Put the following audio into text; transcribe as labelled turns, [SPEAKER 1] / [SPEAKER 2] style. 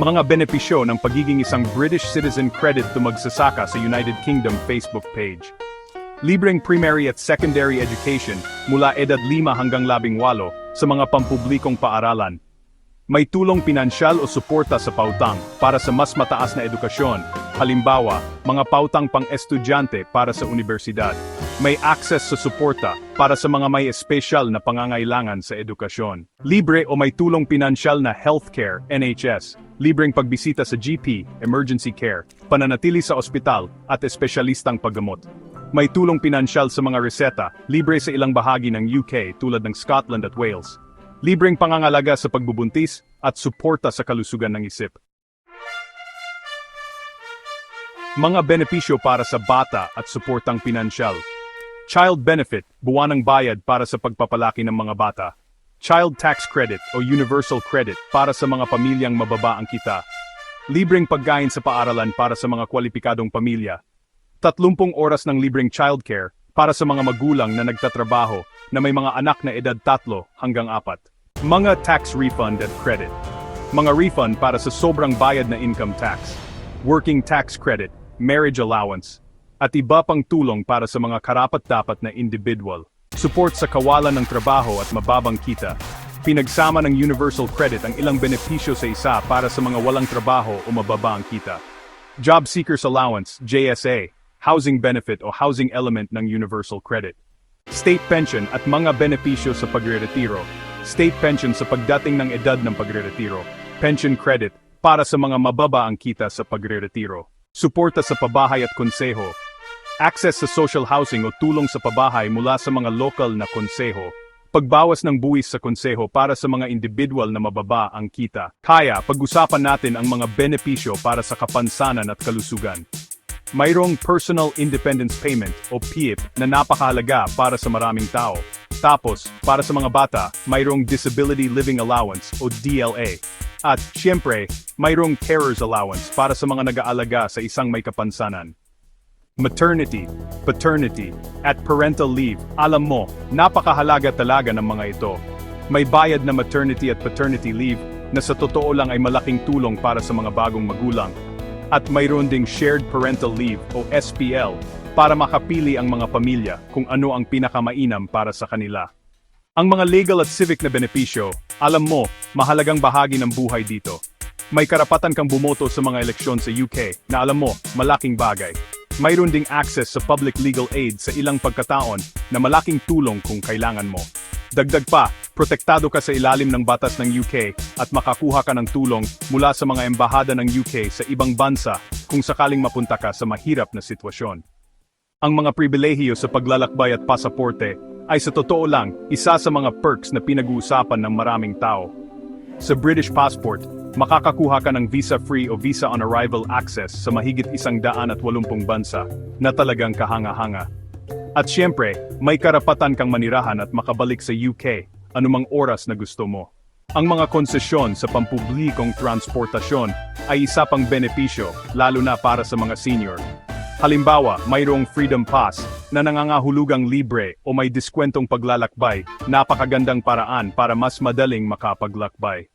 [SPEAKER 1] Mga benepisyo ng pagiging isang British citizen credit to magsasaka sa United Kingdom Facebook page. Libreng primary at secondary education mula edad 5 hanggang 18 sa mga pampublikong paaralan. May tulong pinansyal o suporta sa pautang para sa mas mataas na edukasyon, halimbawa, mga pautang pang-estudyante para sa universidad. May access sa suporta para sa mga may espesyal na pangangailangan sa edukasyon. Libre o may tulong pinansyal na healthcare, NHS, libreng pagbisita sa GP, emergency care, pananatili sa ospital, at espesyalistang paggamot. May tulong pinansyal sa mga reseta, libre sa ilang bahagi ng UK tulad ng Scotland at Wales. Libreng pangangalaga sa pagbubuntis at suporta sa kalusugan ng isip. Mga benepisyo para sa bata at suportang pinansyal. Child benefit, buwanang bayad para sa pagpapalaki ng mga bata. Child tax credit o universal credit para sa mga pamilyang mababa ang kita. Libreng pagkain sa paaralan para sa mga kwalipikadong pamilya. 30 oras ng libreng childcare para sa mga magulang na nagtatrabaho na may mga anak na edad 3 hanggang 4. Mga tax refund at credit. Mga refund para sa sobrang bayad na income tax. Working tax credit, marriage allowance, at iba pang tulong para sa mga karapat-dapat na individual. Support sa kawalan ng trabaho at mababang kita. Pinagsama ng universal credit ang ilang benepisyo sa isa para sa mga walang trabaho o mababa ang kita. Job Seekers Allowance, JSA, housing benefit o housing element ng universal credit. State pension at mga benepisyo sa pagreretiro. State pension sa pagdating ng edad ng pagreretiro. Pension credit para sa mga mababa ang kita sa pagreretiro. Suporta sa pabahay at konseho. Access sa social housing o tulong sa pabahay mula sa mga lokal na konseho. Pagbawas ng buwis sa konseho para sa mga individual na mababa ang kita. Kaya, pag-usapan natin ang mga benepisyo para sa kapansanan at kalusugan. Mayroong Personal Independence Payment o PIP na napakahalaga para sa maraming tao. Tapos, para sa mga bata, mayroong Disability Living Allowance o DLA. At, siyempre, mayroong Carers Allowance para sa mga nag-aalaga sa isang may kapansanan. Maternity, paternity, at parental leave. Alam mo, napakahalaga talaga ng mga ito. May bayad na maternity at paternity leave na sa totoo lang ay malaking tulong para sa mga bagong magulang. At mayroon ding shared parental leave o SPL para makapili ang mga pamilya kung ano ang pinakamainam para sa kanila. Ang mga legal at civic na benepisyo, alam mo, mahalagang bahagi ng buhay dito. May karapatan kang bumoto sa mga eleksyon sa UK na alam mo, malaking bagay. Mayroon ding access sa public legal aid sa ilang pagkataon na malaking tulong kung kailangan mo. Dagdag pa, protektado ka sa ilalim ng batas ng UK at makakuha ka ng tulong mula sa mga embahada ng UK sa ibang bansa kung sakaling mapunta ka sa mahirap na sitwasyon. Ang mga pribilehiyo sa paglalakbay at pasaporte ay sa totoo lang isa sa mga perks na pinag-uusapan ng maraming tao. Sa British Passport, makakakuha ka ng visa-free o visa-on-arrival access sa mahigit 180 bansa na talagang kahanga-hanga. At siyempre, may karapatan kang manirahan at makabalik sa UK anumang oras na gusto mo. Ang mga konsesyon sa pampublikong transportasyon ay isa pang benepisyo, lalo na para sa mga senior. Halimbawa, mayroong Freedom Pass na nangangahulugang libre o may diskwentong paglalakbay, napakagandang paraan para mas madaling makapaglakbay.